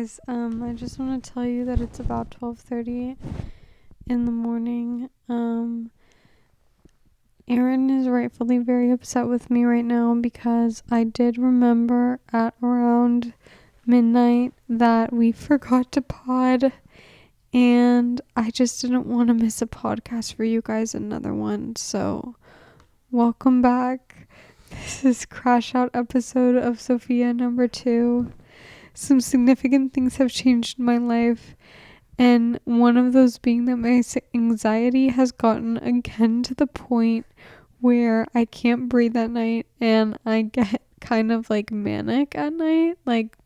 guys, I just want to tell you that it's about 12:30 in the morning. Aaron is rightfully very upset with me right now because I did remember at around midnight that we forgot to pod, and I just didn't want to miss a podcast for you guys, another one. So, welcome back. This is Crash Out episode of Sophia number 2. Some significant things have changed in my life, and one of those being that my anxiety has gotten again to the point where I can't breathe at night, and I get kind of like manic at night. Like,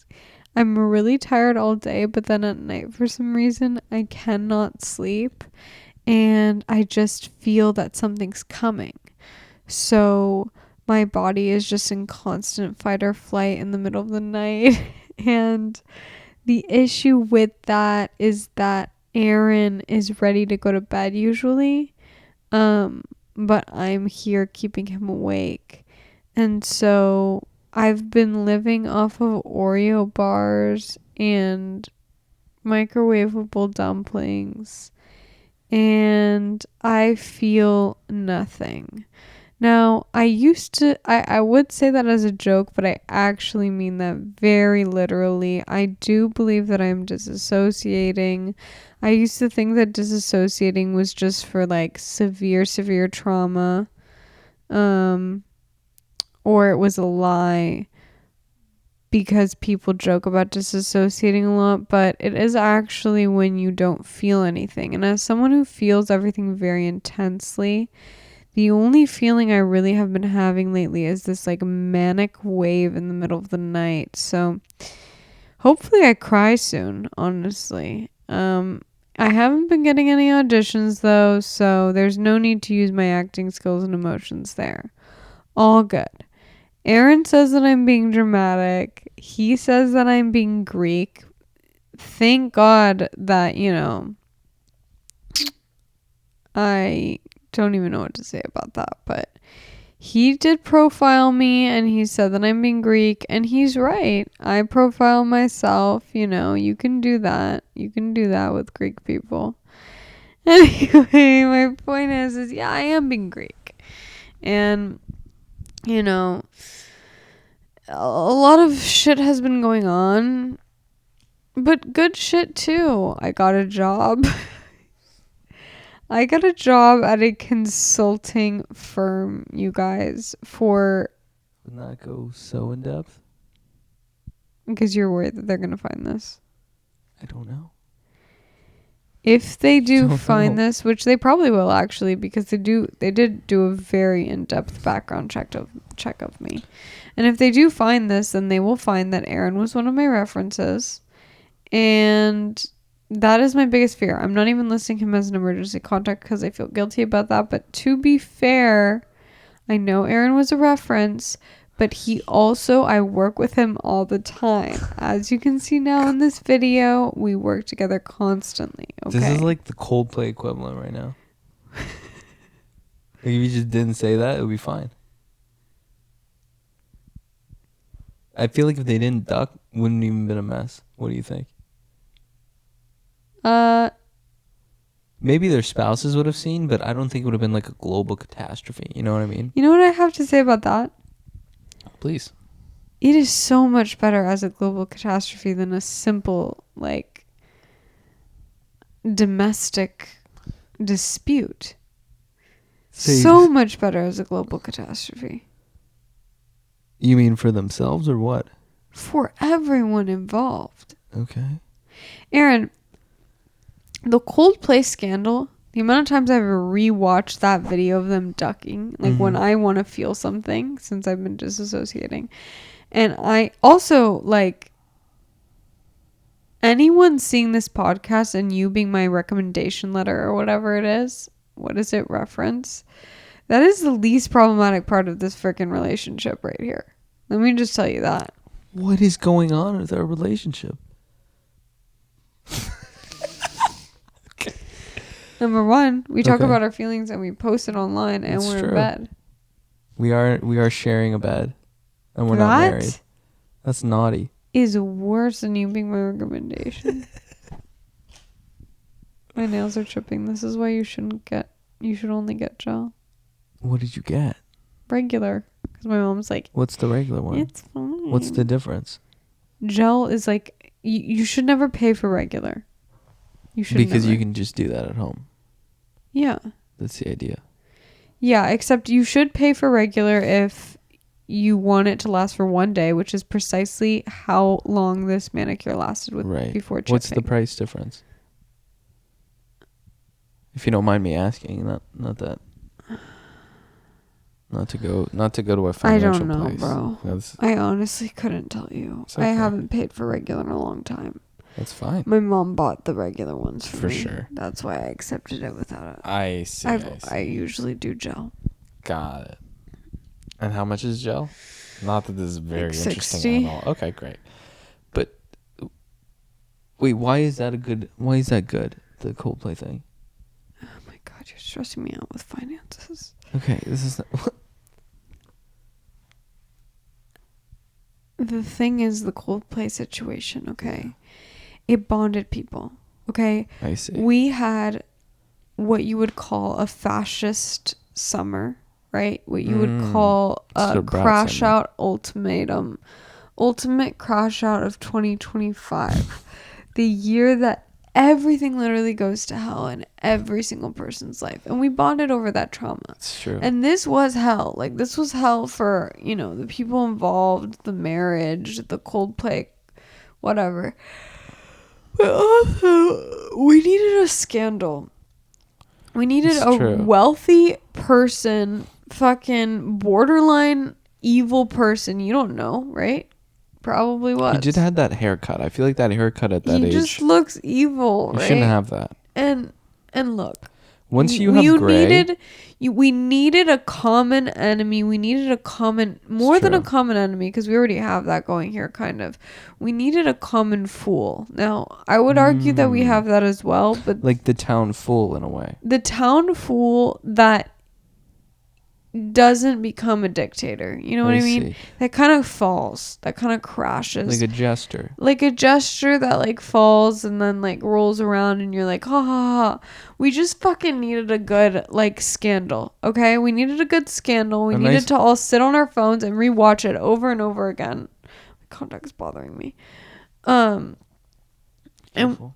I'm really tired all day, but then at night for some reason I cannot sleep, and I just feel that something's coming. So my body is just in constant fight or flight in the middle of the night. And the issue with that is that Aaron is ready to go to bed usually, but I'm here keeping him awake. And so I've been living off of Oreo bars and microwavable dumplings, and I feel nothing. Now, I would say that as a joke, but I actually mean that very literally. I do believe that I'm disassociating. I used to think that disassociating was just for like severe trauma, or it was a lie because people joke about disassociating a lot, but it is actually when you don't feel anything. And as someone who feels everything very intensely, the only feeling I really have been having lately is this like manic wave in the middle of the night. So hopefully I cry soon, honestly. I haven't been getting any auditions though, so there's no need to use my acting skills and emotions there. All good. Aaron says that I'm being dramatic. He says that I'm being Greek. Thank God that, I don't even know what to say about that, but he did profile me and he said that I'm being Greek, and he's right. I profile myself, you can do that. You can do that with Greek people. Anyway, my point is yeah, I am being Greek. And, a lot of shit has been going on, but good shit too. I got a job. I got a job at a consulting firm, you guys, for... Would not go so in depth? Because you're worried that they're going to find this. I don't know. If they do find this, which they probably will actually, because they did do a very in-depth background check of me. And if they do find this, then they will find that Aaron was one of my references. And that is my biggest fear. I'm not even listing him as an emergency contact because I feel guilty about that. But to be fair, I know Aaron was a reference, but he also, I work with him all the time. As you can see now in this video, we work together constantly. Okay? This is like the Coldplay equivalent right now. Like if you just didn't say that, it would be fine. I feel like if they didn't duck, wouldn't even been a mess. What do you think? Maybe their spouses would have seen, but I don't think it would have been like a global catastrophe. You know what I mean? You know what I have to say about that? Please. It is so much better as a global catastrophe than a simple, like, domestic dispute. So much better as a global catastrophe. You mean for themselves or what? For everyone involved. Okay. Aaron, the Coldplay scandal, the amount of times I've rewatched that video of them ducking, like when I want to feel something, since I've been disassociating. And I also, like, anyone seeing this podcast and you being my recommendation letter or whatever it is, what is it, reference? That is the least problematic part of this freaking relationship right here. Let me just tell you that. What is going on with our relationship? Okay. Number one, we talk about our feelings and we post it online, and we're in bed. We are sharing a bed, and we're not married. That's naughty. is worse than you being my recommendation. My nails are chipping. This is why you should only get gel. What did you get? Regular. Because my mom's like, what's the regular one? It's fine. What's the difference? Gel is like, you should never pay for regular. You should Because never. you can just do that at home. Yeah. That's the idea. Yeah, except you should pay for regular if you want it to last for 1 day, which is precisely how long this manicure lasted before chipping. What's the price difference? If you don't mind me asking, not to go to a financial place. I don't know, bro. That's, I honestly couldn't tell you. okay. I haven't paid for regular in a long time. That's fine. My mom bought the regular ones for me. Sure. That's why I accepted it without it. I see. I usually do gel. Got it. And how much is gel? Not that this is very interesting 60. at all. Okay, great. But wait, why is that good? The Coldplay thing. Oh my god, you're stressing me out with finances. Okay, this is The thing is the Coldplay situation, okay? It bonded people, okay? I see. We had what you would call a fascist summer, right? What you would call a crash out ultimate crash out of 2025. The year that everything literally goes to hell in every single person's life. And we bonded over that trauma. It's true. And this was hell. Like, this was hell for, the people involved, the marriage, the Coldplay, whatever. But also, we needed a scandal. We needed wealthy person, fucking borderline evil person. You don't know, right? Probably was. He just had that haircut. I feel like that haircut at that age. He just looks evil, right? You shouldn't have that. And look. Once you have gray. We needed a common enemy. We needed more than a common enemy, because we already have that going here, kind of. We needed a common fool. Now, I would argue that we have that as well, but like the town fool in a way. The town fool that doesn't become a dictator. You know what I mean? See. That kind of falls. That kind of crashes. Like a jester. Like a gesture that like falls and then like rolls around and you're like, ha ha ha. We just fucking needed a good like scandal. Okay? We needed a good scandal. We needed to all sit on our phones and rewatch it over and over again. My contact's bothering me. Careful.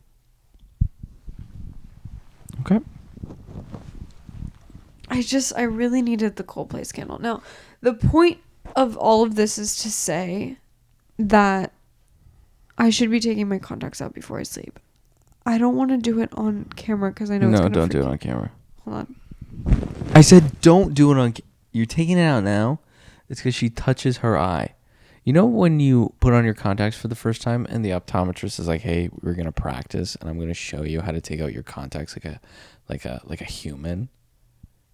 Okay. I really needed the Coldplay scandal. Now, the point of all of this is to say that I should be taking my contacts out before I sleep. I don't want to do it on camera because I know it's going to don't do it on camera. Hold on. I said don't do it on You're taking it out now? It's because she touches her eye. You know when you put on your contacts for the first time and the optometrist is like, hey, we're going to practice and I'm going to show you how to take out your contacts like a human?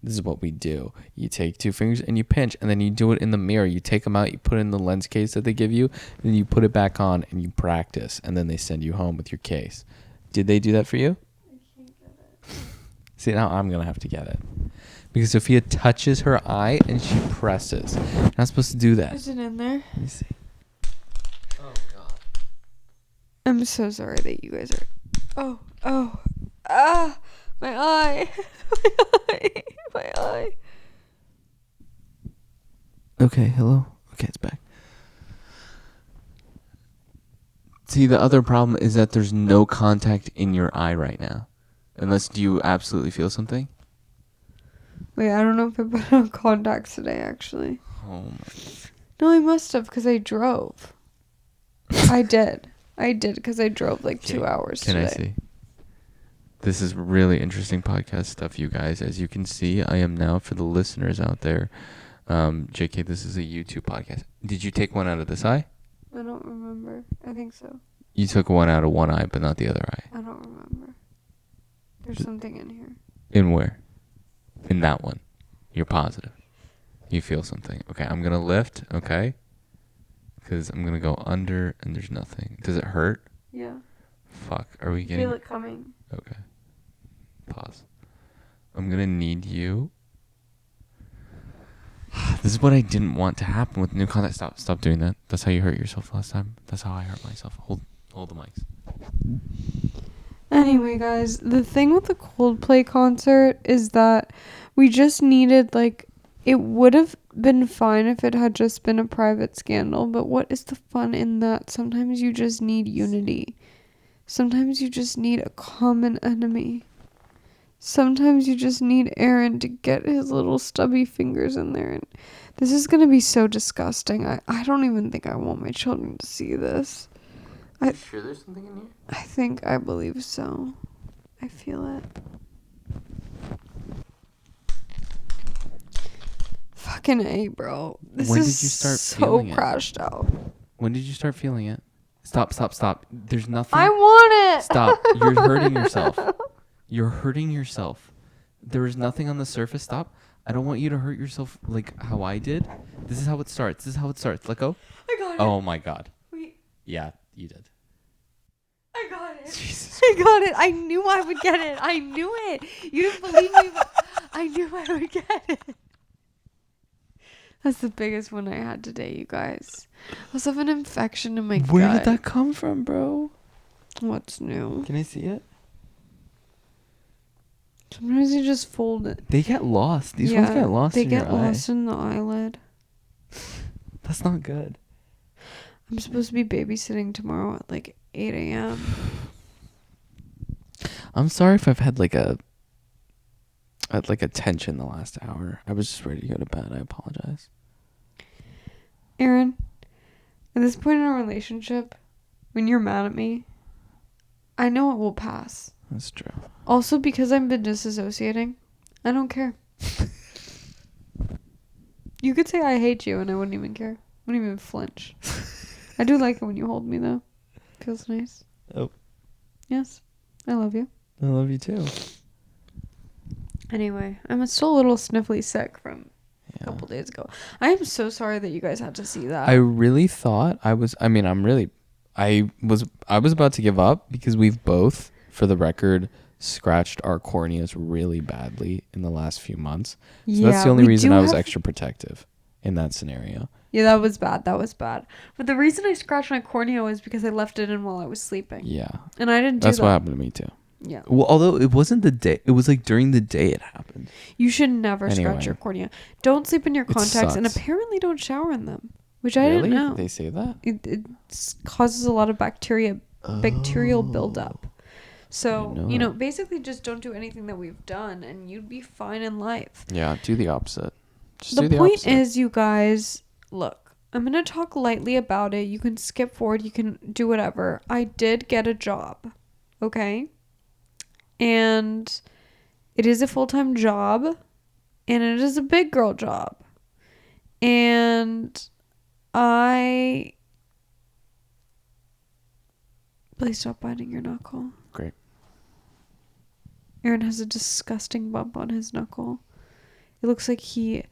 This is what we do. You take 2 fingers and you pinch, and then you do it in the mirror. You take them out, you put it in the lens case that they give you, and then you put it back on and you practice, and then they send you home with your case. Did they do that for you? I can't get it. See, now I'm going to have to get it. Because Sophia touches her eye and she presses. You're not supposed to do that. Is it in there? Let me see. Oh, God. I'm so sorry that you guys are... my eye. My eye. Okay, hello? Okay, it's back. See, the other problem is that there's no contact in your eye right now. Unless, do you absolutely feel something? Wait, I don't know if I put on contacts today, actually. Oh, my. No, I must have, because I drove. I did, because I drove like 2 hours today. Can I see? This is really interesting podcast stuff, you guys. As you can see, I am now, for the listeners out there, JK, this is a YouTube podcast. Did you take one out of this eye? I don't remember. I think so. You took one out of one eye, but not the other eye. I don't remember. There's something in here. In where? In that one. You're positive. You feel something. Okay, I'm going to lift, okay? Because I'm going to go under and there's nothing. Does it hurt? Yeah. Fuck. Are we getting... Feel it coming. Okay. Pause. I'm going to need you... This is what I didn't want to happen with new contact. Stop doing that. That's how you hurt yourself last time. That's how I hurt myself. Hold the mics. Anyway, guys, the thing with the Coldplay concert is that we just needed, like, it would have been fine if it had just been a private scandal, but what is the fun in that? Sometimes you just need unity. Sometimes you just need a common enemy. Sometimes you just need Aaron to get his little stubby fingers in there. And this is going to be so disgusting. I don't even think I want my children to see this. Are you sure there's something in here? I believe so. I feel it. Fucking A, bro. This When is did you start so feeling it? crashed out. When did you start feeling it? Stop. There's nothing. I want it. Stop. You're hurting yourself. You're hurting yourself. There is nothing on the surface. Stop. I don't want you to hurt yourself like how I did. This is how it starts. Let go. I got it. Oh my God. Wait. Yeah, you did. I got it. Jesus. I got it. I knew I would get it. I knew it. You didn't believe me, but I knew I would get it. That's the biggest one I had today, you guys. I also have an infection in my gut. Where did that come from, bro? What's new? Can I see it? Sometimes you just fold it. They get lost. These ones get lost in your eye. They get lost in the eyelid. That's not good. I'm supposed to be babysitting tomorrow at like 8 a.m. I'm sorry if I've had like a tension the last hour. I was just ready to go to bed. I apologize. Aaron, at this point in our relationship, when you're mad at me, I know it will pass. That's true. Also, because I've been disassociating, I don't care. You could say I hate you and I wouldn't even care. Wouldn't even flinch. I do like it when you hold me, though. Feels nice. Oh. Yes. I love you. I love you too. Anyway, I'm still a little sniffly sick from a couple days ago. I am so sorry that you guys had to see that. I really thought I was about to give up because we've both, for the record, scratched our corneas really badly in the last few months. So that's the only reason I was extra protective in that scenario. Yeah, that was bad. But the reason I scratched my cornea was because I left it in while I was sleeping. Yeah. And I didn't do that. That's what happened to me too. Yeah. Well, although it wasn't the day, it was like during the day it happened. You should never scratch your cornea. Don't sleep in your contacts and apparently don't shower in them, which I didn't know. They say that? It causes a lot of bacterial buildup. So, basically just don't do anything that we've done and you'd be fine in life. Yeah, do the opposite. The point is, you guys, look, I'm going to talk lightly about it. You can skip forward. You can do whatever. I did get a job. Okay? And it is a full-time job. And it is a big girl job. And please stop biting your knuckle. Great. Aaron has a disgusting bump on his knuckle. It looks like he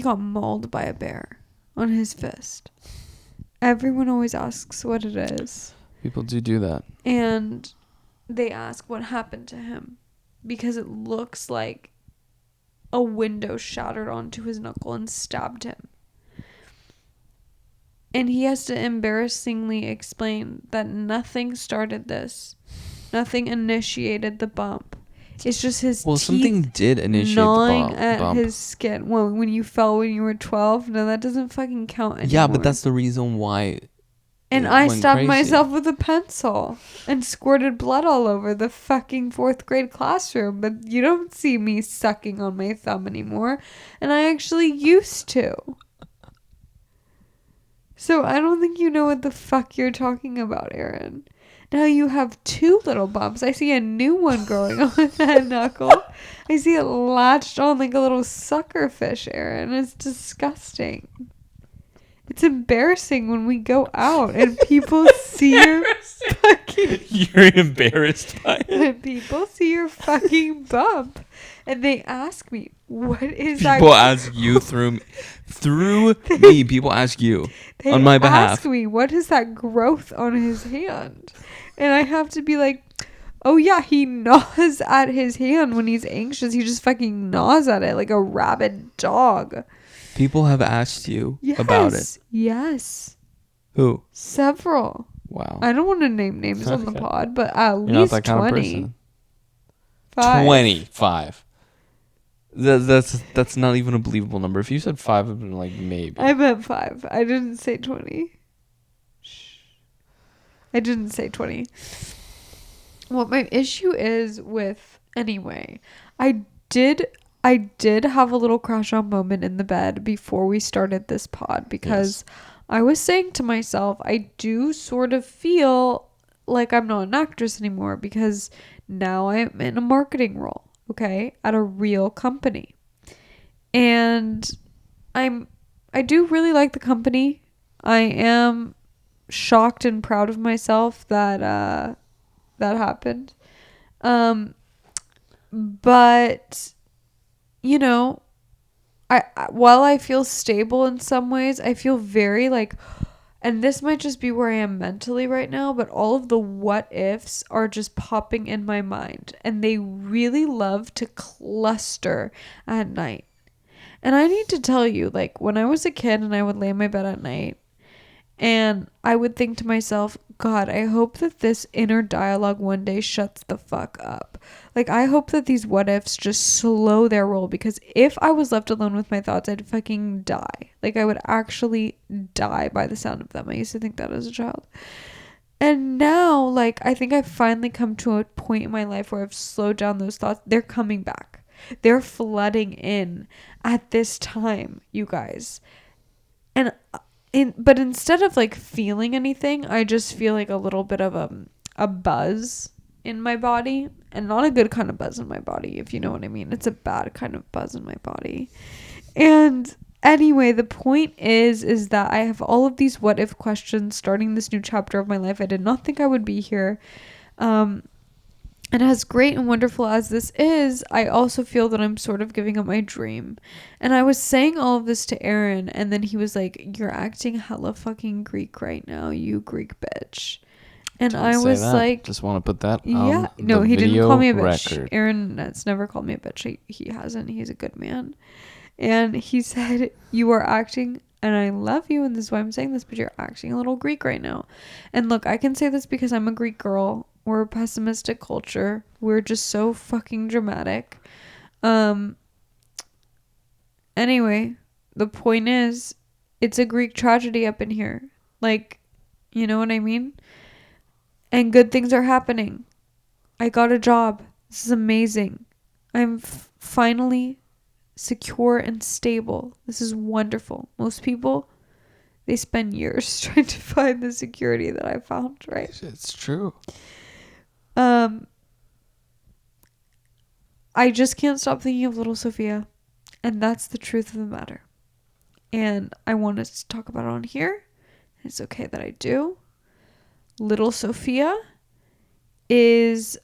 got mauled by a bear on his fist. Everyone always asks what it is. People do that. And they ask what happened to him because it looks like a window shattered onto his knuckle and stabbed him. And he has to embarrassingly explain that nothing started this. Nothing initiated the bump. It's just his teeth something did initiate gnawing the bump. at his skin. Well, when you fell when you were 12, no, that doesn't fucking count anymore. Yeah, but that's the reason why. And I stabbed myself with a pencil and squirted blood all over the fucking 4th grade classroom. But you don't see me sucking on my thumb anymore. And I actually used to. So I don't think you know what the fuck you're talking about, Aaron. Now you have 2 little bumps. I see a new one growing on that knuckle. I see it latched on like a little sucker fish, Aaron. It's disgusting. It's embarrassing when we go out and people see your fucking... You're embarrassed by it? When people see your fucking bump and they ask me, what is that? People ask you through me. People ask you on my behalf. They ask me, what is that growth on his hand? And I have to be like, oh yeah, he gnaws at his hand when he's anxious. He just fucking gnaws at it like a rabid dog. People have asked you about it. Yes. Who? Several. Wow. I don't want to name names on the Okay. pod, but at You're not least that kind 20. of person. 5. 25. That's not even a believable number. If you said 5, I'd been like, maybe. I meant 5. I didn't say 20. Shh. I didn't say 20. What my issue is with, anyway, I did have a little crash out moment in the bed before we started this pod because I was saying to myself, I do sort of feel like I'm not an actress anymore because now I'm in a marketing role, okay, at a real company. And I do really like the company. I am shocked and proud of myself that that happened. But you know, I while I feel stable in some ways, I feel very like, and this might just be where I am mentally right now, but all of the what ifs are just popping in my mind, and they really love to cluster at night. And I need to tell you, like, when I was a kid and I would lay in my bed at night and I would think to myself, God, I hope that this inner dialogue one day shuts the fuck up. Like, I hope that these what ifs just slow their roll, because if I was left alone with my thoughts, I'd fucking die. Like, I would actually die by the sound of them. I used to think that as a child. And now, like, I think I've finally come to a point in my life where I've slowed down those thoughts. They're coming back. They're flooding in at this time, you guys. And but instead of like feeling anything, I just feel like a little bit of a buzz in my body, and not a good kind of buzz in my body, if you know what I mean. It's a bad kind of buzz in my body. And anyway, the point is that I have all of these what if questions starting this new chapter of my life. I did not think I would be here. And as great and wonderful as this is, I also feel that I'm sort of giving up my dream. And I was saying all of this to Aaron, and then he was like, "You're acting hella fucking Greek right now, you Greek bitch." And I was like, just want to put that yeah, on no, the he didn't call me a bitch. record. Aaron has never called me a bitch. He hasn't. He's a good man. And he said, "You are acting, and I love you, and this is why I'm saying this, but you're acting a little Greek right now." And look, I can say this because I'm a Greek girl. We're a pessimistic culture. We're just so fucking dramatic. Anyway, the point is, it's a Greek tragedy up in here. Like, you know what I mean? And good things are happening. I got a job. This is amazing. I'm finally secure and stable. This is wonderful. Most people, they spend years trying to find the security that I found, right? It's true. I just can't stop thinking of little Sophia, and that's the truth of the matter. And I want us to talk about it on here. It's okay that I do. Little Sophia is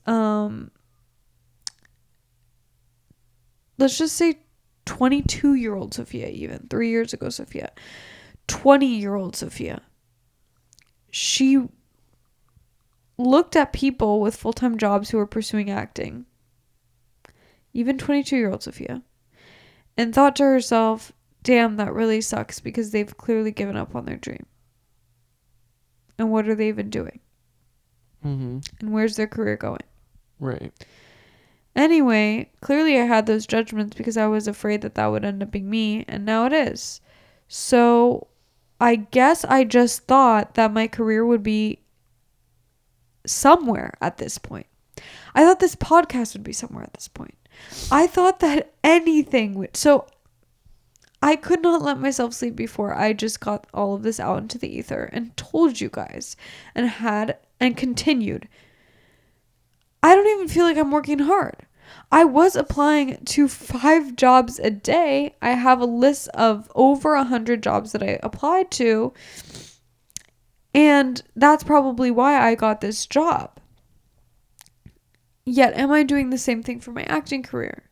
let's just say 22-year-old Sophia, even 3 years ago Sophia, 20-year-old Sophia. She looked at people with full-time jobs who were pursuing acting, even 22-year-old Sophia, and thought to herself, damn, that really sucks, because they've clearly given up on their dream. And what are they even doing? Mm-hmm. And where's their career going? Right. Anyway, clearly I had those judgments because I was afraid that that would end up being me, and now it is. So I guess I just thought that my career would be somewhere at this point. I thought this podcast would be somewhere at this point. I thought that anything would. So I could not let myself sleep before I just got all of this out into the ether and told you guys, and continued. I don't even feel like I'm working hard. I was applying to 5 jobs a day. I have a list of over 100 jobs that I applied to. And that's probably why I got this job. Yet, am I doing the same thing for my acting career?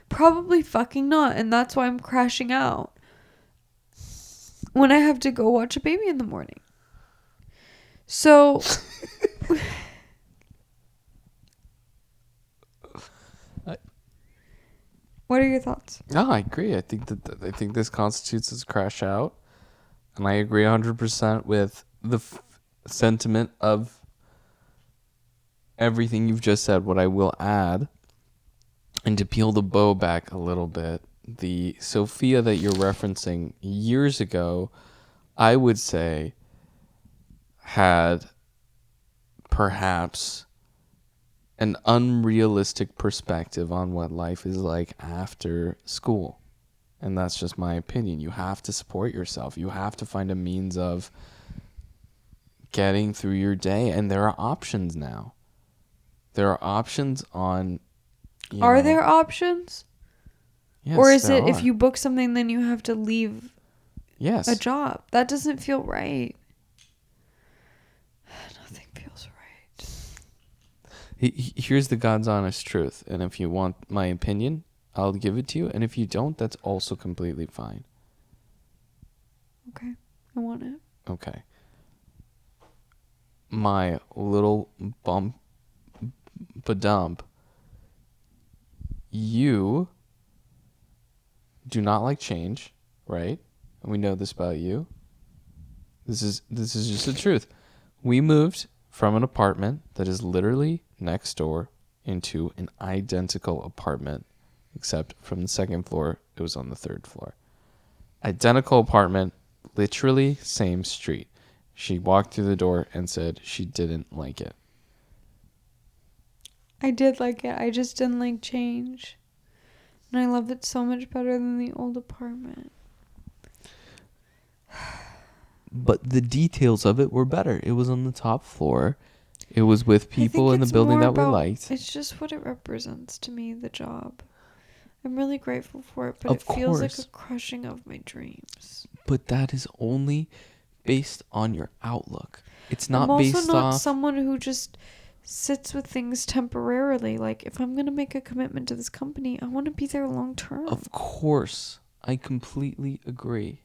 Probably fucking not. And that's why I'm crashing out when I have to go watch a baby in the morning. So What are your thoughts? No, I agree. I think this constitutes as a crash out, and I agree 100% with the sentiment of everything you've just said. What I will add, and to peel the bow back a little bit, the Sophia that you're referencing years ago, I would say, had perhaps an unrealistic perspective on what life is like after school. And that's just my opinion. You have to support yourself. You have to find a means of getting through your day. And there are options now. There are options on... Are there options? Yes, or is there it are. if you book something, then you have to leave Yes. a job? That doesn't feel right. Nothing feels right. Here's the God's honest truth. And if you want my opinion, I'll give it to you. And if you don't, that's also completely fine. Okay. I want it. Okay. My little bump, ba-dump. You do not like change, right? And we know this about you. This is just the truth. We moved from an apartment that is literally next door into an identical apartment, except from the second floor, it was on the third floor. Identical apartment, literally same street. She walked through the door and said she didn't like it. I did like it. I just didn't like change. And I love it so much better than the old apartment. But the details of it were better. It was on the top floor. It was with people in the it's building more that we about- liked. It's just what it represents to me, the job. I'm really grateful for it, but Of it feels like course. a crushing of my dreams. But that is only based on your outlook. It's not I'm also based not off... someone who just sits with things temporarily. Like, if I'm going to make a commitment to this company, I want to be there long term. Of course. I completely agree.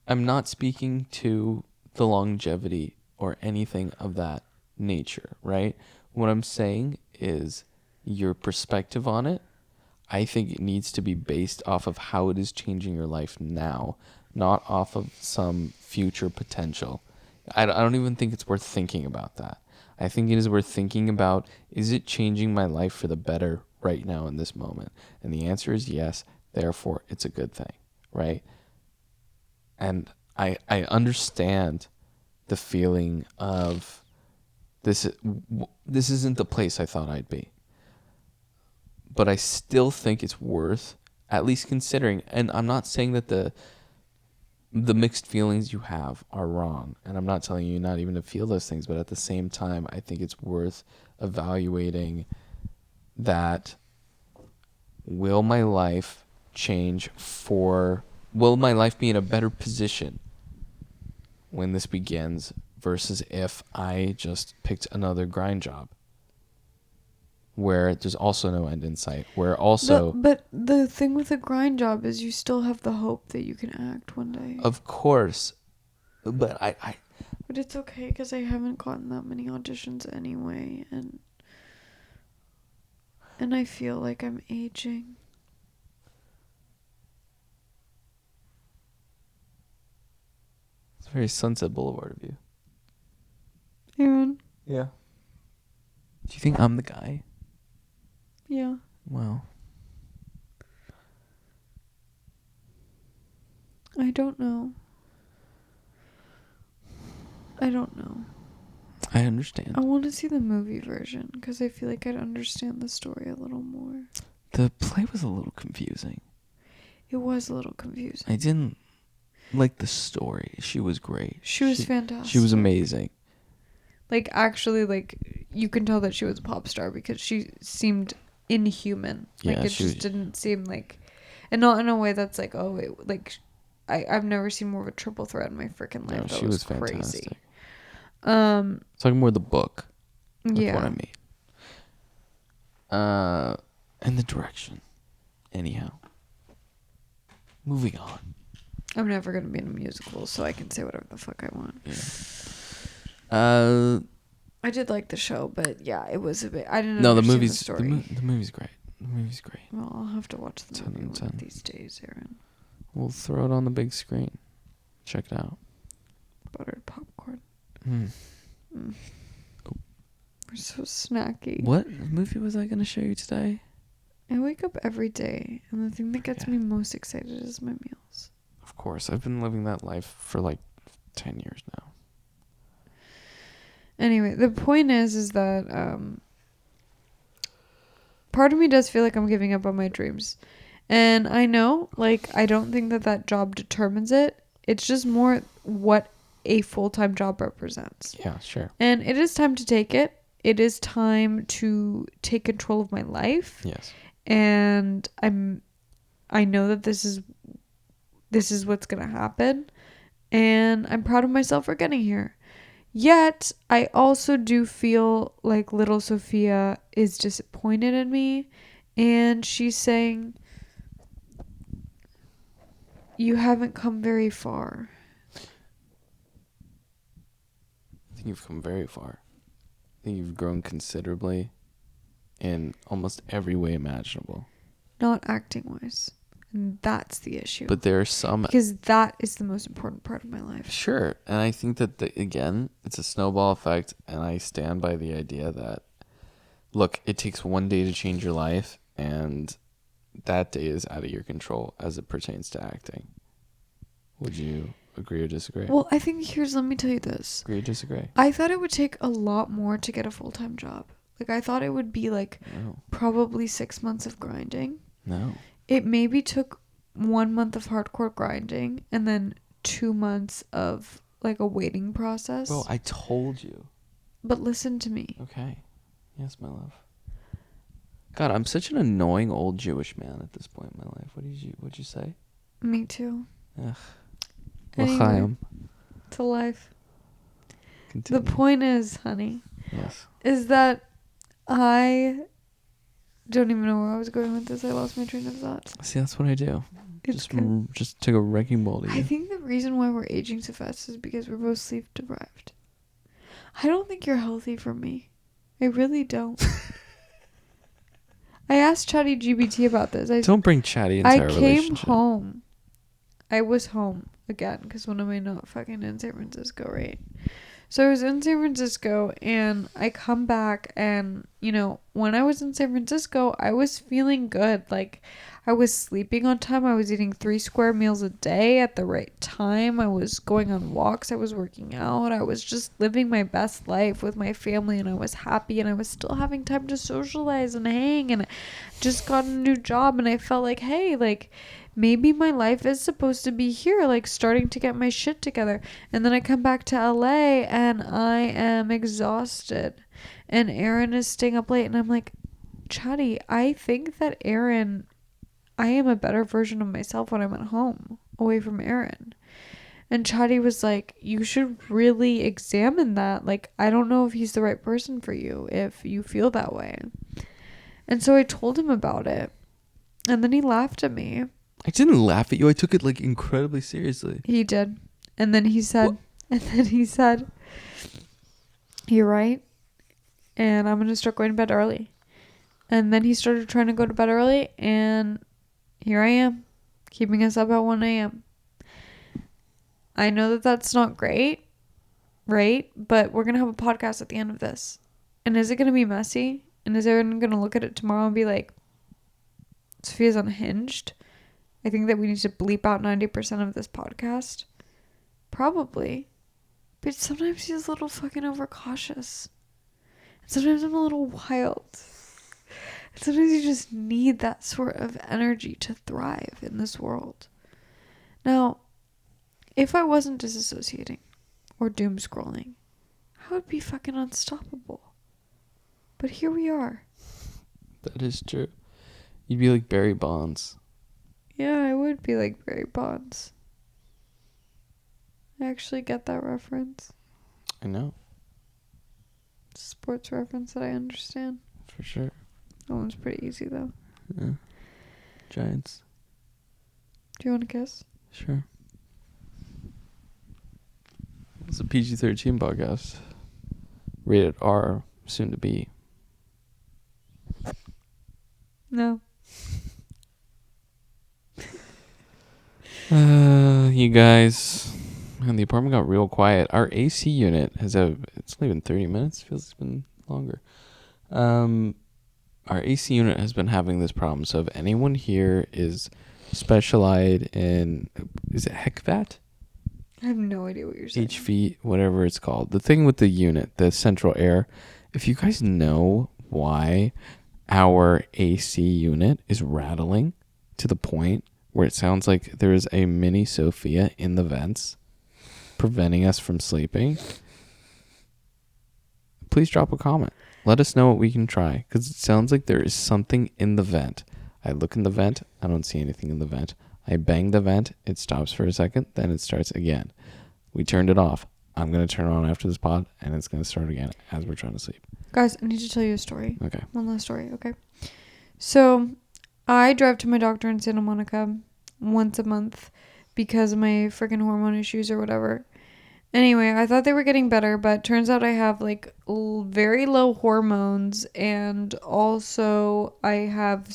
I'm not speaking to the longevity or anything of that nature, right? What I'm saying is your perspective on it. I think it needs to be based off of how it is changing your life now, not off of some future potential. I don't even think it's worth thinking about that. I think it is worth thinking about, is it changing my life for the better right now in this moment? And the answer is yes. Therefore, it's a good thing, right? And I understand the feeling of this isn't the place I thought I'd be. But I still think it's worth at least considering. And I'm not saying that the mixed feelings you have are wrong. And I'm not telling you not even to feel those things. But at the same time, I think it's worth evaluating that. Will my life change will my life be in a better position when this begins versus if I just picked another grind job where there's also no end in sight, where also... But the thing with a grind job is you still have the hope that you can act one day. Of course. But But it's okay because I haven't gotten that many auditions anyway, and I feel like I'm aging. It's very Sunset Boulevard of you. Aaron? Yeah. Do you think I'm the guy? Yeah. Well, I don't know. I don't know. I understand. I want to see the movie version because I feel like I'd understand the story a little more. The play was a little confusing. It was a little confusing. I didn't like the story. She was great. She was fantastic. She was amazing. Like, actually, like, you can tell that she was a pop star because she seemed inhuman. Like, Yeah, it just didn't seem like... And not in a way that's like, oh, I've never seen more of a triple threat in my freaking life. No, that she was crazy. fantastic. Talking more the book. That's Yeah. what I mean. And the direction. Anyhow. Moving on. I'm never going to be in a musical, so I can say whatever the fuck I want. Yeah. I did like the show, but yeah, it was a bit... I didn't No, the understand movie's the story. the movie's great. The movie's great. Well, I'll have to watch the 10 movie and one 10. of these days, Aaron. We'll throw it on the big screen. Check it out. Buttered popcorn. Mm. We're so snacky. What movie was I going to show you today? I wake up every day, and the thing that gets me most excited is my meals. Of course. I've been living that life for like 10 years now. Anyway, the point is that part of me does feel like I'm giving up on my dreams. And I know, like, I don't think that job determines it. It's just more what a full-time job represents. Yeah, sure. And it is time to take it. It is time to take control of my life. Yes. And I know that this is what's going to happen. And I'm proud of myself for getting here. Yet, I also do feel like little Sophia is disappointed in me. And she's saying, you haven't come very far. I think you've come very far. I think you've grown considerably in almost every way imaginable. Not acting-wise. And that's the issue. But there are some... Because that is the most important part of my life. Sure. And I think that, again, it's a snowball effect. And I stand by the idea that, look, it takes one day to change your life. And that day is out of your control as it pertains to acting. Would you agree or disagree? Well, I think let me tell you this. Agree or disagree? I thought it would take a lot more to get a full-time job. Like, I thought it would be like probably 6 months of grinding. No. It maybe took 1 month of hardcore grinding and then 2 months of like a waiting process. Bro, I told you. But listen to me. Okay. Yes, my love. God, I'm such an annoying old Jewish man at this point in my life. What'd you say? Me too. Ugh. Anyway, L'chaim. to life. Continue. The point is, honey, Yes. is that I don't even know where I was going with this. I lost my train of thought. See, that's what I do. It's good. Just took a wrecking ball to you. I think the reason why we're aging so fast is because we're both sleep deprived. I don't think you're healthy for me. I really don't. I asked ChatGPT about this. Don't bring Chatty into our I came relationship. home. I was home again because when am I not fucking in San Francisco, right? So I was in San Francisco and I come back and, you know, when I was in San Francisco, I was feeling good. Like, I was sleeping on time. I was eating 3 square meals a day at the right time. I was going on walks. I was working out. I was just living my best life with my family and I was happy and I was still having time to socialize and hang and I just got a new job and I felt like, hey, like, maybe my life is supposed to be here, like starting to get my shit together. And then I come back to LA and I am exhausted. And Aaron is staying up late and I'm like, Chatty, I think that I am a better version of myself when I'm at home, away from Aaron. And Chatty was like, you should really examine that. Like, I don't know if he's the right person for you if you feel that way. And so I told him about it. And then he laughed at me. I didn't laugh at you. I took it like incredibly seriously. He did. And then he said, you're right. And I'm going to start going to bed early. And then he started trying to go to bed early. And here I am, keeping us up at 1 a.m. I know that that's not great, right? But we're going to have a podcast at the end of this. And is it going to be messy? And is everyone going to look at it tomorrow and be like, Sophia's unhinged? I think that we need to bleep out 90% of this podcast. Probably. But sometimes he's a little fucking overcautious. And sometimes I'm a little wild. And sometimes you just need that sort of energy to thrive in this world. Now, if I wasn't disassociating or doom scrolling, I would be fucking unstoppable. But here we are. That is true. You'd be like Barry Bonds. Yeah, I would be like Barry Bonds. I actually get that reference. I know. It's a sports reference that I understand. For sure. That one's pretty easy, though. Yeah. Giants. Do you want to kiss? Sure. It's a PG-13 podcast. Rated R, soon to be. No. You guys, man, the apartment got real quiet. Our AC unit it's only been 30 minutes. Feels it's been longer. Our AC unit has been having this problem. So if anyone here is specialized in, is it HECVAT? I have no idea what you're saying. HV, whatever it's called. The thing with the unit, the central air. If you guys know why our AC unit is rattling to the point where it sounds like there is a mini Sophia in the vents preventing us from sleeping, please drop a comment. Let us know what we can try, because it sounds like there is something in the vent. I look in the vent, I don't see anything in the vent. I bang the vent, it stops for a second, then it starts again. We turned it off. I'm going to turn it on after this pod, and it's going to start again as we're trying to sleep. Guys, I need to tell you a story. Okay. One last story, okay? So, I drive to my doctor in Santa Monica once a month because of my freaking hormone issues or whatever. Anyway, I thought they were getting better, but turns out I have like very low hormones, and also I have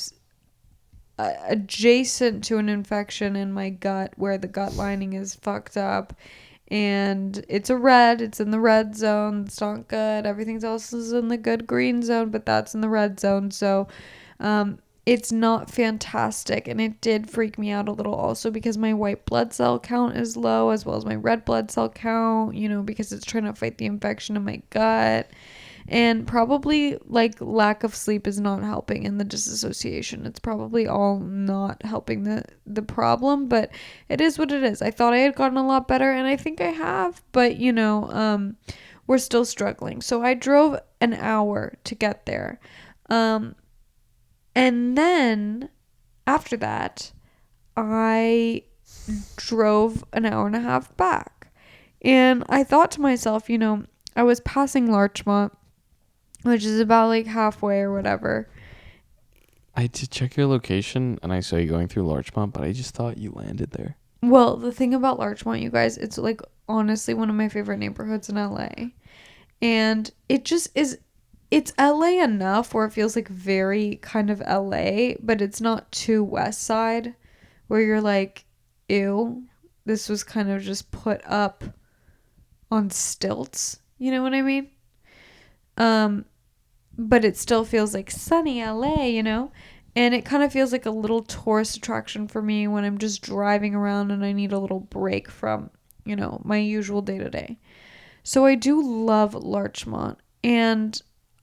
adjacent to an infection in my gut where the gut lining is fucked up, and it's in the red zone. It's not good. Everything else is in the good green zone, but that's in the red zone. So it's not fantastic, and it did freak me out a little also because my white blood cell count is low as well as my red blood cell count, because it's trying to fight the infection in my gut. And probably like lack of sleep is not helping, and the disassociation, it's probably all not helping the problem, but it is what it is. I thought I had gotten a lot better, and I think I have, but we're still struggling. So I drove an hour to get there, and then after that I drove an hour and a half back, and I thought to myself, I was passing Larchmont, which is about like halfway or whatever. I did check your location, and I saw you going through Larchmont, but I just thought you landed there. Well, the thing about Larchmont, you guys, it's like honestly one of my favorite neighborhoods in LA. And it just is, it's LA enough where it feels like very kind of LA, but it's not too West Side where you're like, ew, this was kind of just put up on stilts. You know what I mean? But it still feels like sunny LA, and it kind of feels like a little tourist attraction for me when I'm just driving around and I need a little break from, my usual day to day. So I do love Larchmont, and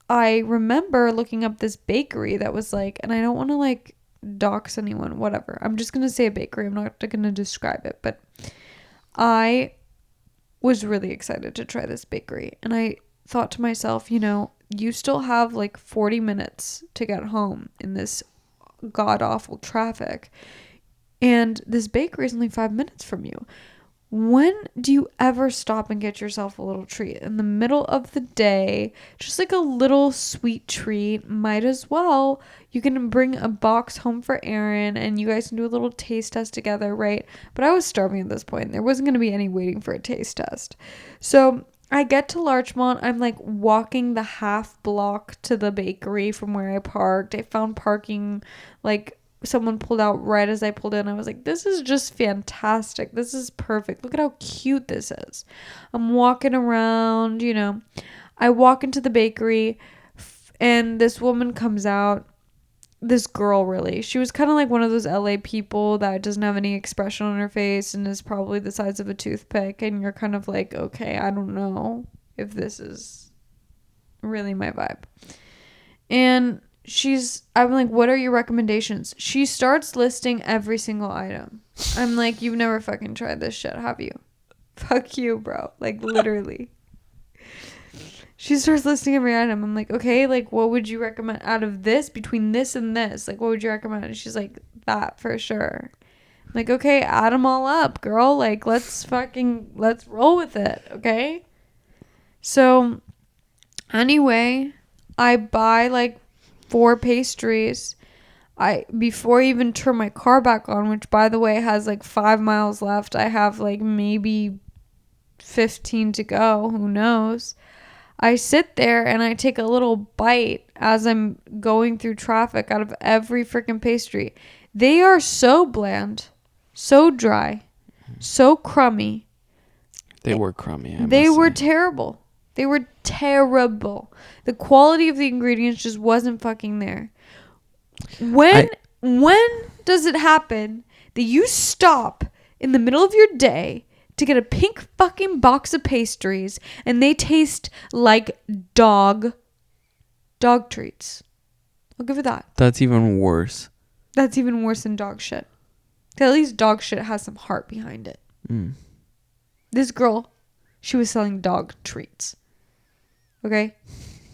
I remember looking up this bakery that was like, and I don't want to like dox anyone, whatever. I'm just going to say a bakery. I'm not going to describe it, but I was really excited to try this bakery, and I thought to myself, you still have like 40 minutes to get home in this god awful traffic, and this bakery is only 5 minutes from you. When do you ever stop and get yourself a little treat in the middle of the day? Just like a little sweet treat. Might as well. You can bring a box home for Aaron, and you guys can do a little taste test together, right? But I was starving at this point. There wasn't going to be any waiting for a taste test. So I get to Larchmont. I'm like walking the half block to the bakery from where I parked. I found parking, like someone pulled out right as I pulled in. I was like, this is just fantastic. This is perfect. Look at how cute this is. I'm walking around, I walk into the bakery, and this woman comes out. This girl, really. She was kind of like one of those LA people that doesn't have any expression on her face and is probably the size of a toothpick. And you're kind of like, okay, I don't know if this is really my vibe. And I'm like, what are your recommendations? She starts listing every single item. I'm like, you've never fucking tried this shit, have you? Fuck you, bro. Like, literally. She starts listing every item. I'm like, okay, like, what would you recommend out of this, between this and this? Like, what would you recommend? And she's like, that for sure. I'm like, okay, add them all up, girl. Like, let's roll with it, okay? So, anyway, I buy, like, 4 pastries. Before I even turn my car back on, which by the way has like 5 miles left, I have like maybe 15 to go, who knows. I sit there and I take a little bite as I'm going through traffic out of every freaking pastry. They are so bland, so dry, so crummy. They were crummy. They were terrible. They were terrible. The quality of the ingredients just wasn't fucking there. When does it happen that you stop in the middle of your day to get a pink fucking box of pastries and they taste like dog treats? I'll give it that. That's even worse. That's even worse than dog shit. 'Cause at least dog shit has some heart behind it. This girl, she was selling dog treats. Okay?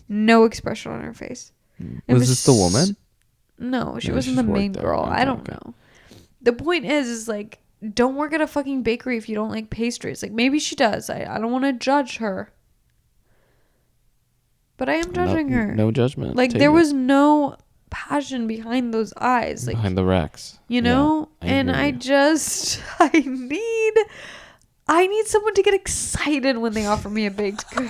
No expression on her face. Was this the woman? No, she No, wasn't she the just main worked there. girl. Okay, I don't okay. know. The point is like, don't work at a fucking bakery if you don't like pastries. Like, maybe she does. I don't want to judge her. But I am judging her. No judgment. Like, Take there it. was no passion behind those eyes. Like, Behind the racks. you know? Yeah, And hear I you. just, I need someone to get excited when they offer me a baked good.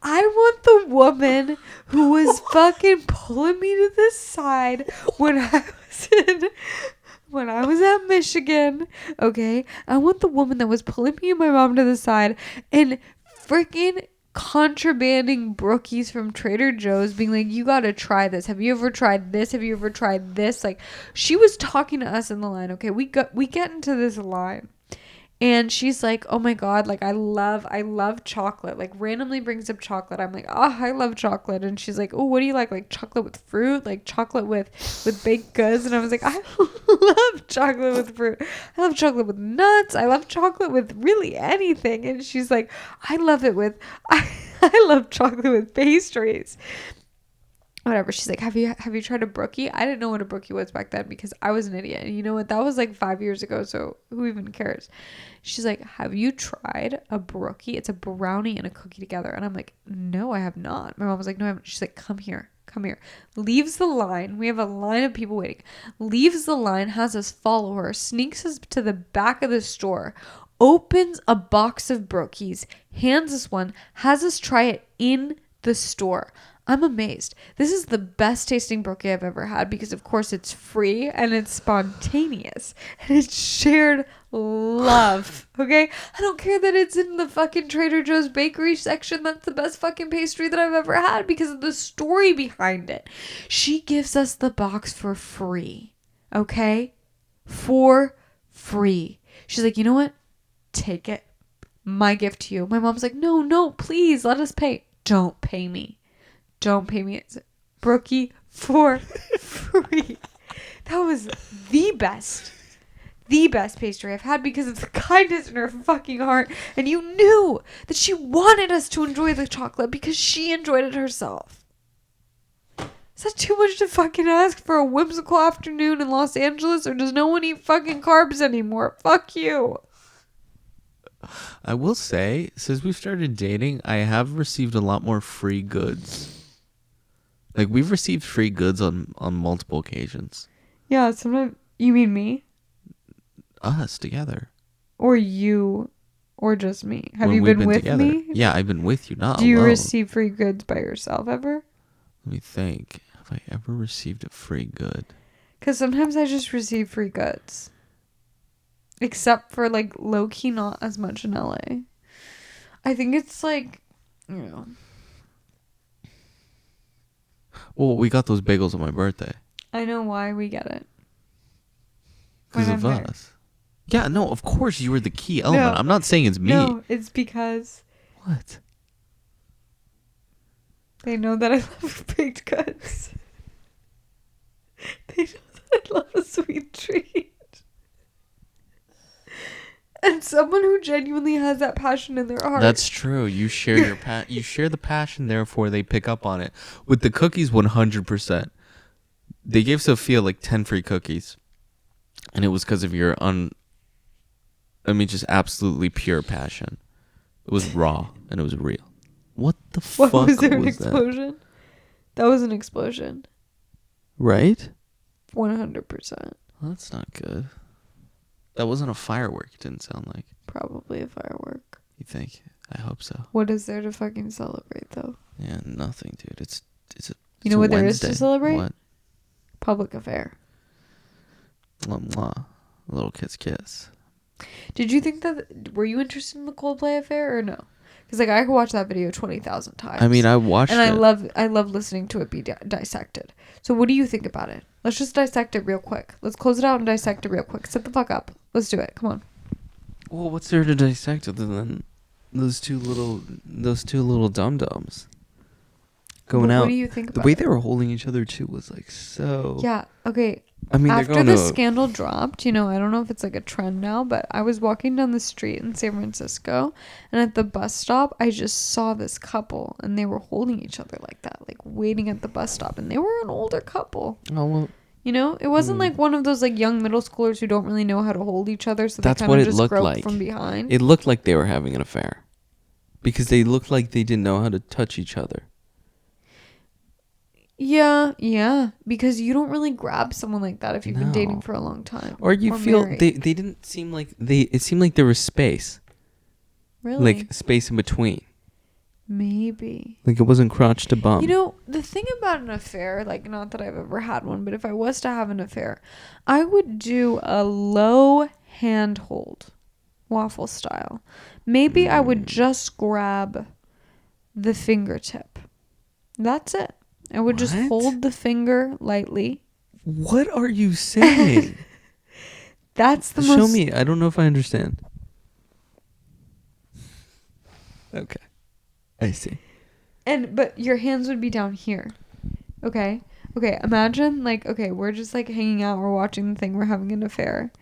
I want the woman who was fucking pulling me to the side when I was at Michigan, okay? I want the woman that was pulling me and my mom to the side and freaking contrabanding brookies from Trader Joe's, being like, you gotta try this. Have you ever tried this? Have you ever tried this? Like, she was talking to us in the line, okay? We get into this line. And she's like, oh my God, like I love chocolate. Like randomly brings up chocolate. I'm like, oh, I love chocolate. And she's like, oh, what do you like? Like chocolate with fruit, like chocolate with baked goods. And I was like, I love chocolate with fruit. I love chocolate with nuts. I love chocolate with really anything. And she's like, I love chocolate with pastries. Whatever. She's like, have you tried a brookie? I didn't know what a brookie was back then because I was an idiot. And you know what? That was like 5 years ago. So who even cares? She's like, have you tried a brookie? It's a brownie and a cookie together. And I'm like, no, I have not. My mom was like, no, I haven't. She's like, come here. Leaves the line. We have a line of people waiting. Leaves the line, has us follow her, sneaks us to the back of the store, opens a box of brookies, hands us one, has us try it in the store. I'm amazed. This is the best tasting brookie I've ever had because, of course, it's free and it's spontaneous and it's shared love. Okay? I don't care that it's in the fucking Trader Joe's bakery section. That's the best fucking pastry that I've ever had because of the story behind it. She gives us the box for free. Okay? For free. She's like, you know what? Take it. My gift to you. My mom's like, no, please let us pay. Don't pay me. It's brookie for free. That was the best pastry I've had because of the kindness in her fucking heart. And you knew that she wanted us to enjoy the chocolate because she enjoyed it herself. Is that too much to fucking ask for a whimsical afternoon in Los Angeles? Or does no one eat fucking carbs anymore? Fuck you. I will say, since we started dating, I have received a lot more free goods. Like, we've received free goods on multiple occasions. Yeah, sometimes. You mean me? Us together. Or you? Or just me? Have When you we've been with together. me? Yeah, I've been with you, not Do you alone. receive free goods by yourself ever? Let me think. Have I ever received a free good? Because sometimes I just receive free goods. Except for, like, low-key not as much in LA. I think it's, like, you know. Well, we got those bagels on my birthday. I know why we get it. Because When of I'm there. us. Yeah, no, of course you were the key element. No. I'm not saying it's me. No, it's because What? they know that I love baked goods. They know that I love a sweet treat. And someone who genuinely has that passion in their heart. That's true. You share your you share the passion, therefore they pick up on it. With the cookies, 100%. They gave Sophia like 10 free cookies, and it was because of your just absolutely pure passion. It was raw and it was real. What the fuck What, was there an was that? explosion? That was an explosion. Right? 100%. Well, that's not good. That wasn't a firework. It didn't sound like. Probably a firework. You think? I hope so. What is there to fucking celebrate though? Yeah, nothing, dude. It's You know what there is to celebrate? What? Public affair. Mwah, mwah. A little kiss. Did you think that? Were you interested in the Coldplay affair or no? Because like I could watch that video 20,000 times. I mean, I watched and it. I love listening to it be dissected. So what do you think about it? Let's just dissect it real quick. Let's close it out and dissect it real quick. Sit the fuck up. Let's do it. Come on. Well, what's there to dissect other than those two little dum-dums going out? What do you think about the way it? they were holding each other too was like so. Yeah. Okay. I mean, After they're going the to. scandal dropped, I don't know if it's like a trend now, but I was walking down the street in San Francisco, and at the bus stop, I just saw this couple, and they were holding each other like that, like waiting at the bus stop, and they were an older couple. Oh well. It wasn't like one of those like young middle schoolers who don't really know how to hold each other, so That's they what kind it of just looked grope like. from behind. It looked like they were having an affair because they looked like they didn't know how to touch each other. Yeah, because you don't really grab someone like that if you've been dating No. for a long time. Or you feel married. they didn't seem like it seemed like there was space. Really? Like space in between. Maybe. Like it wasn't crotch to bum. The thing about an affair, like not that I've ever had one, but if I was to have an affair, I would do a low handhold, waffle style. Maybe I would just grab the fingertip. That's it. I would just What? hold the finger lightly. What are you saying? That's the Show most... me. I don't know if I understand. Okay. I see. But your hands would be down here. Okay? Okay, imagine, we're just, hanging out, we're watching the thing, we're having an affair.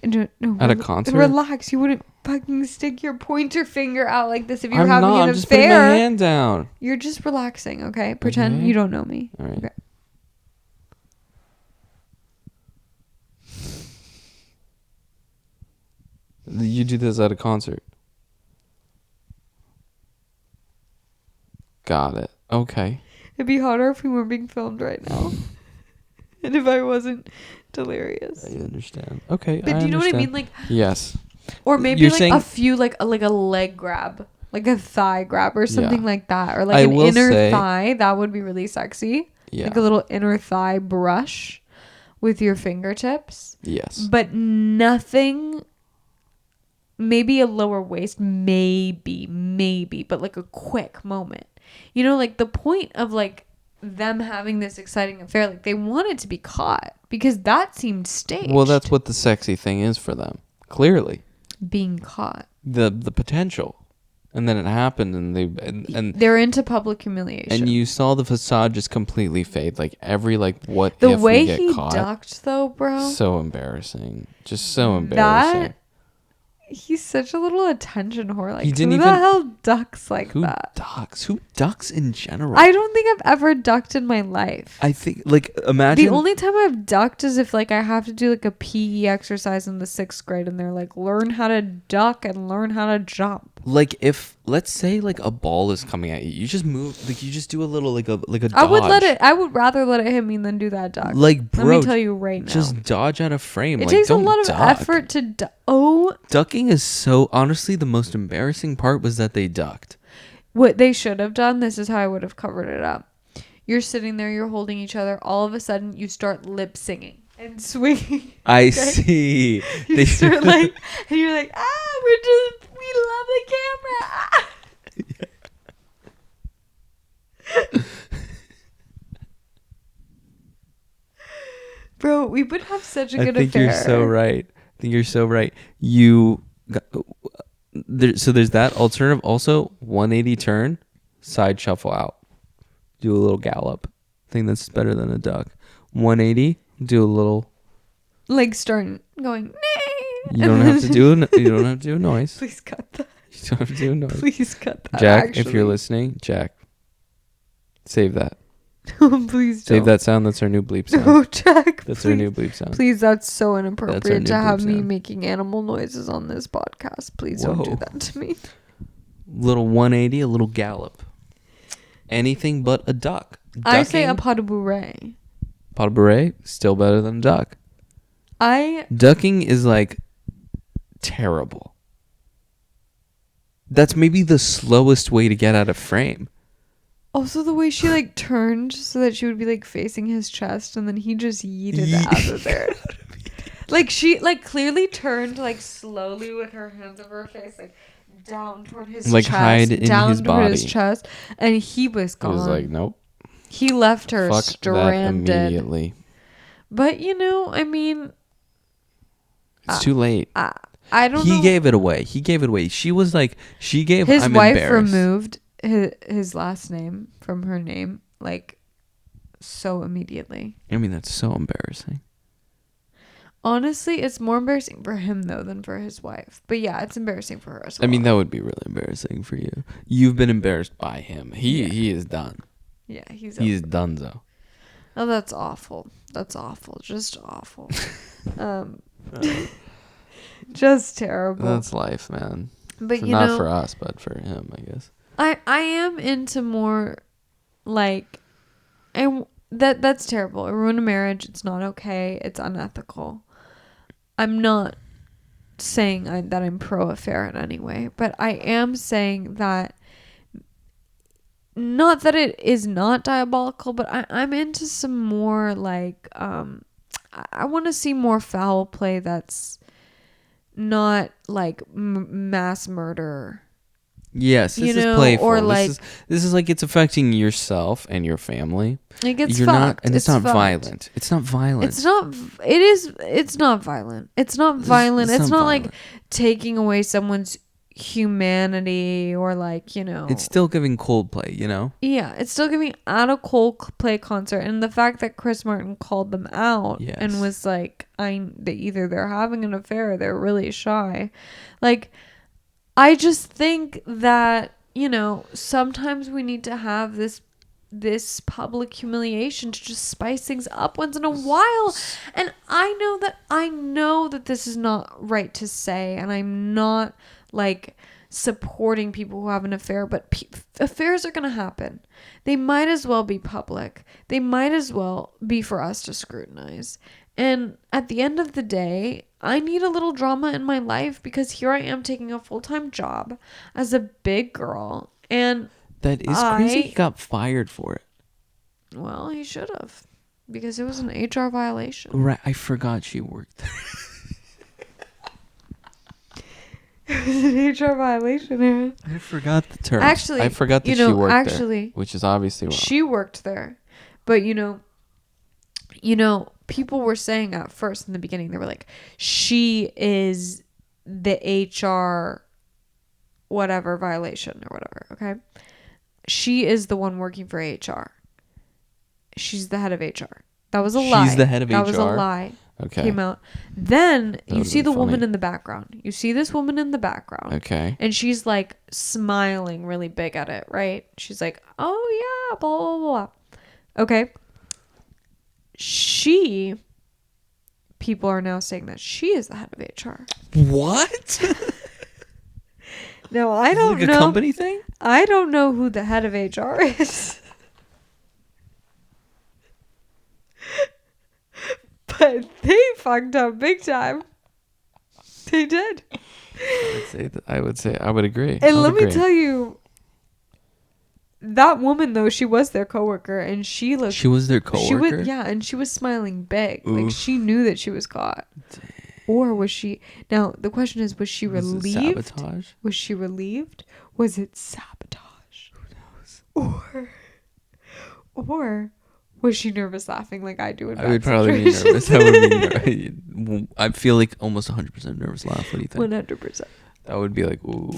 And At a concert? Relax, you wouldn't fucking stick your pointer finger out like this if you were I'm having not. an I'm just putting my affair. hand down. You're just relaxing, okay? Pretend Okay. you don't know me. All right. Okay. You do this at a concert. Got it. Okay. It'd be harder if we weren't being filmed right now. And if I wasn't delirious. I understand. Okay. But do you know what I mean? Yes. Or maybe You're like saying- a few, like a leg grab. Like a thigh grab or something Yeah. like that. Or I like an will inner say- thigh. That would be really sexy. Yeah. Like a little inner thigh brush with your fingertips. Yes. But nothing... Maybe a lower waist. Maybe. But like a quick moment. Like the point of like them having this exciting affair, like they wanted to be caught. Because that seemed staged. Well, that's what the sexy thing is for them. Clearly. Being caught. The potential. And then it happened and they're into public humiliation. and you saw the facade just completely fade. Like every what the if way we get he caught. ducked though, bro. So embarrassing. Just so embarrassing. He's such a little attention whore. Like, He didn't who even- the hell ducks like Who that? ducks? Who ducks in general? I don't think I've ever ducked in my life. I think imagine The only time I've ducked is if I have to do a PE exercise in the 6th grade and they're like, learn how to duck and learn how to jump. if let's say a ball is coming at you, you just move you just do a little a dodge. I would rather let it hit me than do that duck. Bro, let me tell you right now. just dodge out of frame. It takes a don't lot of duck. effort to Ducking is so honestly the most embarrassing part was that they ducked. What they should have done, this is how I would have covered it up. You're sitting there, you're holding each other. All of a sudden, you start lip singing and swinging. I see. You start and you're like, we love the camera. Ah. Bro, we would have such a good affair. I think you're so right. You got, so there's that alternative. Also, 180 turn, side shuffle out. Do a little gallop. I think that's better than a duck. 180, do a little. Start going. Nay. You don't have to do a noise. Please cut that. You don't have to do a noise. Please cut that. Jack, if you're listening, Jack, save that. Please don't. Save that sound. That's our new bleep sound. No, Jack. That's please. our new bleep sound. Please, that's so That's our inappropriate new to have bleep me sound. making animal noises on this podcast. Please don't do Whoa. that to me. Little 180, a little gallop. Anything but a duck. I say a Ducking- pas de bourrée. Pas de bourrée, still better than a duck. I Ducking is terrible. That's maybe the slowest way to get out of frame. Also, the way she like turned so that she would be like facing his chest, and then he just yeeted out of there. Like she like clearly turned like slowly with her hands over her face, like down toward his Like chest, hide in down his toward his body. chest, and he was He gone. was like, nope. He left her Fuck that stranded. immediately. But you know, I mean, It's too late. I don't know. He gave it away. She was like, she gave. His I'm wife embarrassed. removed his last name from her name, like, so immediately. I mean, that's so embarrassing. Honestly, it's more embarrassing for him though than for his wife. But yeah, it's embarrassing for her as well. I mean, that would be really embarrassing for you. You've been embarrassed by him. He is done. Yeah, he's donezo. Oh, that's awful. That's awful. Just awful. Just terrible. That's life, man. But So you not know, for us, but for him, I guess. I am into more like, and that's terrible. It ruined a marriage. It's not okay. It's unethical. I'm not saying that I'm pro affair in any way, but I am saying that, not that it is not diabolical, but I'm into some more like, I want to see more foul play that's not like mass murder. Yes, this You know, is playful. or like, this is like it's affecting yourself and your family. like it's You're fucked. not, and it's not fucked. violent. It's not violent. It's not. It is. It's not violent. It's not violent. It's not violent. like taking away someone's humanity or like, you know. It's still giving Coldplay, you know. Yeah, it's still giving at a Coldplay concert, and the fact that Chris Martin called them out Yes. and was like, that either they're having an affair or they're really shy. Like, I just think that, you know, sometimes we need to have this public humiliation to just spice things up once in a while. And I know that this is not right to say, and I'm not like supporting people who have an affair, but affairs are going to happen. They might as well be public. They might as well be for us to scrutinize. And at the end of the day, I need a little drama in my life because here I am taking a full-time job as a big girl, and That is crazy. He got fired for it. well, he should have, because it was an HR violation. Right, I forgot she worked there. It was an HR violation, Aaron. I forgot the term. Actually, I forgot that you know, she worked actually, there, which is obviously wrong. she worked there, but you know, people were saying at first in the beginning, they were like, she is the HR whatever violation or whatever. Okay, she is the one working for HR. She's the head of HR. That was a lie. She's the head of that HR? was a lie. Okay. Came out. Then That you would've see been the woman funny. in the background. You see this woman in the background. Okay. And she's like smiling really big at it, right? She's like, oh yeah, blah, blah, blah. Okay. People are now saying that she is the head of HR. What? No, I don't like know. a company thing? I don't know who the head of HR is. But they fucked up big time. They did. I would agree. And let me tell you, that woman though, she was their coworker, and she looked. She was their coworker? and she was smiling big, Oof. like she knew that she was caught. Dang. Or was she? Now the question is, was she Was it relieved? sabotage? Was she relieved? Was it sabotage? Who knows? Or was she nervous laughing like I do in I bad would probably be situations? nervous. I would be nervous. I feel like almost 100% nervous laugh. What do you think? 100%. That would be like, ooh.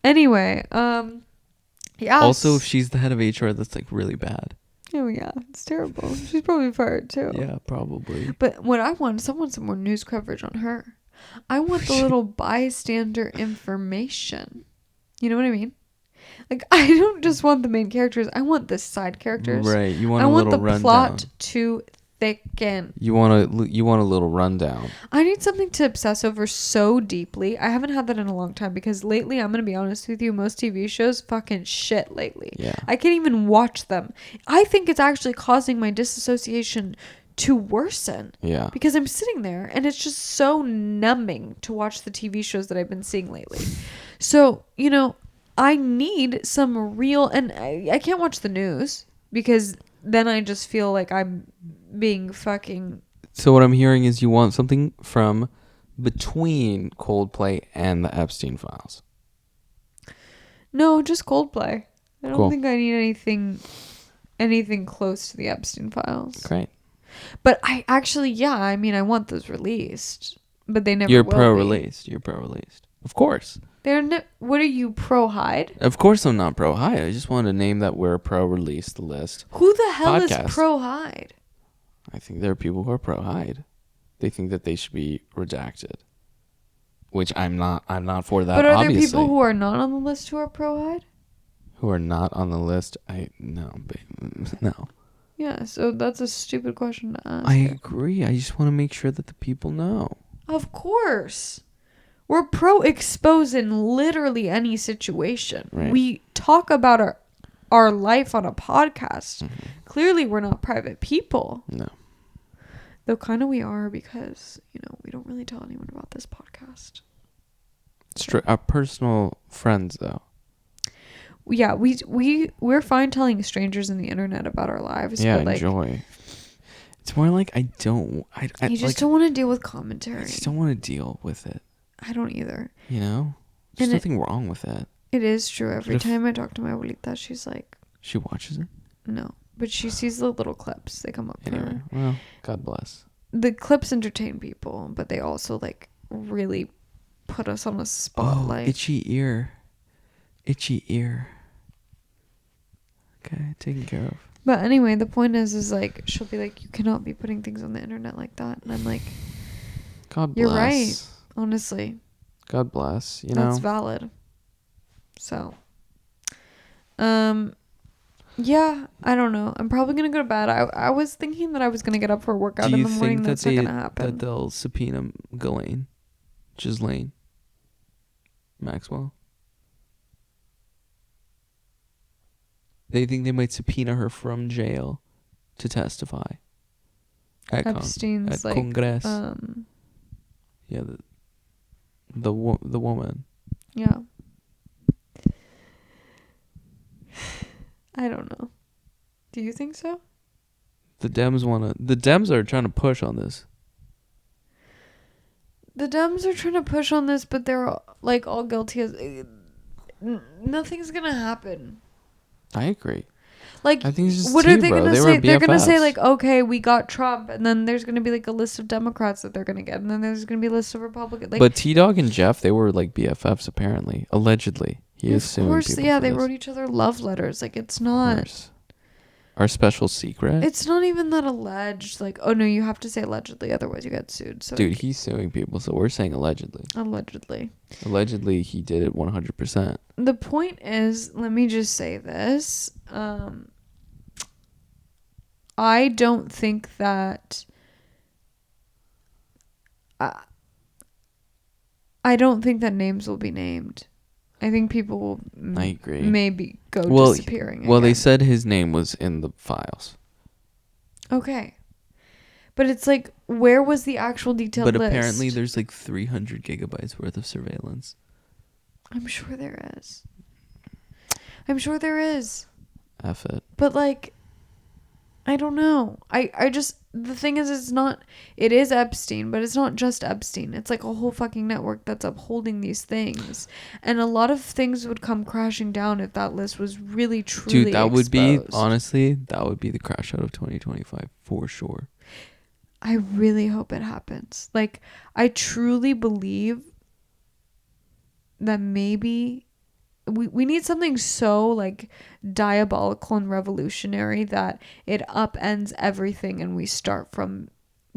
Anyway, yeah. Also, if she's the head of HR, that's like really bad. Oh yeah, it's terrible. She's probably fired too. Yeah, probably. But what I want is some more news coverage on her. I want the little bystander information. You know what I mean? Like, I don't just want the main characters. I want the side characters. Right. You want I a want little the rundown. plot to thicken. You want a little rundown. I need something to obsess over so deeply. I haven't had that in a long time because lately, I'm going to be honest with you, most TV shows fucking shit lately. Yeah. I can't even watch them. I think it's actually causing my disassociation to worsen. Yeah. Because I'm sitting there and it's just so numbing to watch the TV shows that I've been seeing lately. So, I need some real, and I can't watch the news because then I just feel like I'm being fucking. So what I'm hearing is you want something from between Coldplay and the Epstein files. No, just Coldplay. I don't Cool. think I need anything close to the Epstein files. Great. But I actually, I mean, I want those released, but they never You're will be. pro-released. You're pro-released. Of course. What are you, pro-hide? Of course I'm not pro-hide. I just wanted to name that we're pro-release list. Who the hell Podcast. is pro-hide? I think there are people who are pro-hide. They think that they should be redacted. Which I'm not for that, But are obviously. there people who are not on the list who are pro-hide? Who are not on the list? No. Yeah, so that's a stupid question to ask. I agree. I just want to make sure that the people know. Of course. We're pro-expose in literally any situation. Right. We talk about our life on a podcast. Mm-hmm. Clearly, we're not private people. No. Though kind of we are because, we don't really tell anyone about this podcast. Our personal friends, though. Yeah, we're fine telling strangers on the internet about our lives. Yeah, but like, enjoy. It's more like I don't. You just don't want to deal with commentary. I just don't want to deal with it. I don't either. There's And nothing wrong with that. It is true. Every But if- time I talk to my abuelita, she's like, She watches it no. But she sees the little clips. They come up for anyway. her. Well, God bless. The clips entertain people, but they also like really put us on a spotlight. Oh, itchy ear. Okay, taken care of. But anyway, the point is like, she'll be like, you cannot be putting things on the internet like that. And I'm like, God bless. you're right. Honestly, God bless. that's valid. So, yeah, I don't know. I'm probably gonna go to bed. I was thinking that I was gonna get up for a workout in the morning. That's not gonna happen. that they'll subpoena Ghislaine Maxwell? They think they might subpoena her from jail to testify at Epstein's like Congress. Yeah, the woman. Yeah. I don't know. Do you think so? The Dems are trying to push on this. The Dems are trying to push on this, but they're like all guilty as nothing's gonna happen. I agree. Like, I think it's just what two, are they bro. gonna They say? were They're gonna say BFFs. like, okay, we got Trump, and then there's gonna be like a list of Democrats that they're gonna get, and then there's gonna be a list of Republicans. Like, But T-Dog and Jeff, they were like BFFs apparently, allegedly. He is suing of course, people yeah, for they this. wrote each other love letters. Like, it's Of not. course. Our special secret. It's not even that alleged. Like, oh no, you have to say allegedly, otherwise you get sued. So, Dude, he's suing people, so we're saying allegedly. allegedly. Allegedly, he did it 100%. The point is, let me just say this. I don't think that. I don't think that names will be named. I think people will I agree. maybe go Well, disappearing. Well, they again. said his name was in the files. Okay. But it's like, where was the actual detailed But list? apparently there's like 300 gigabytes worth of surveillance. I'm sure there is. I'm sure there is. F it. But like, I don't know. I just, the thing is, it is Epstein, but it's not just Epstein. It's like a whole fucking network that's upholding these things. And a lot of things would come crashing down if that list was really, truly Dude, that would be, exposed. honestly, that would be the crash out of 2025 for sure. I really hope it happens. Like, I truly believe that maybe we need something so like diabolical and revolutionary that it upends everything and we start from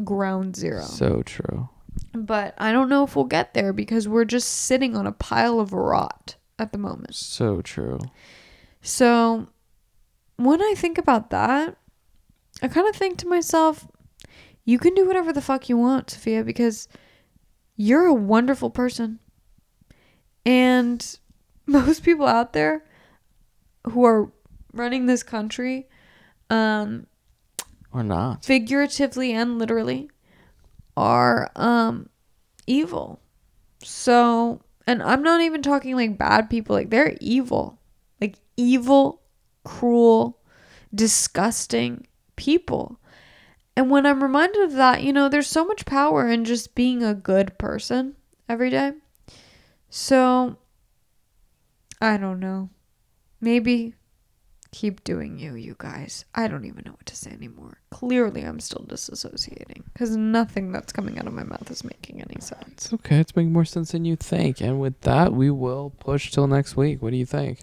ground zero. So true. But I don't know if we'll get there because we're just sitting on a pile of rot at the moment. So true. So when I think about that, I kind of think to myself, you can do whatever the fuck you want, Sophia, because you're a wonderful person. And most people out there who are running this country, Or not. figuratively and literally, are evil. So And I'm not even talking like bad people. Like, they're evil. Like, evil, cruel, disgusting people. And when I'm reminded of that, there's so much power in just being a good person every day. So, I don't know. Maybe keep doing you guys. I don't even know what to say anymore. Clearly, I'm still disassociating because nothing that's coming out of my mouth is making any sense. It's okay. It's making more sense than you think. And with that, we will push till next week. What do you think?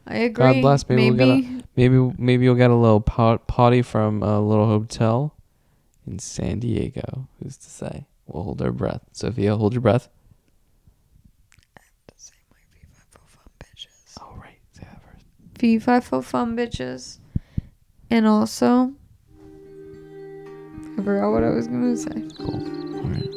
I agree. God bless. Maybe you'll get a little potty from a little hotel in San Diego. Who's to say? We'll hold our breath. Sophia, hold your breath. Oh, right. Say that first. V5 for fun, bitches. And also, I forgot what I was going to say. Cool. All right.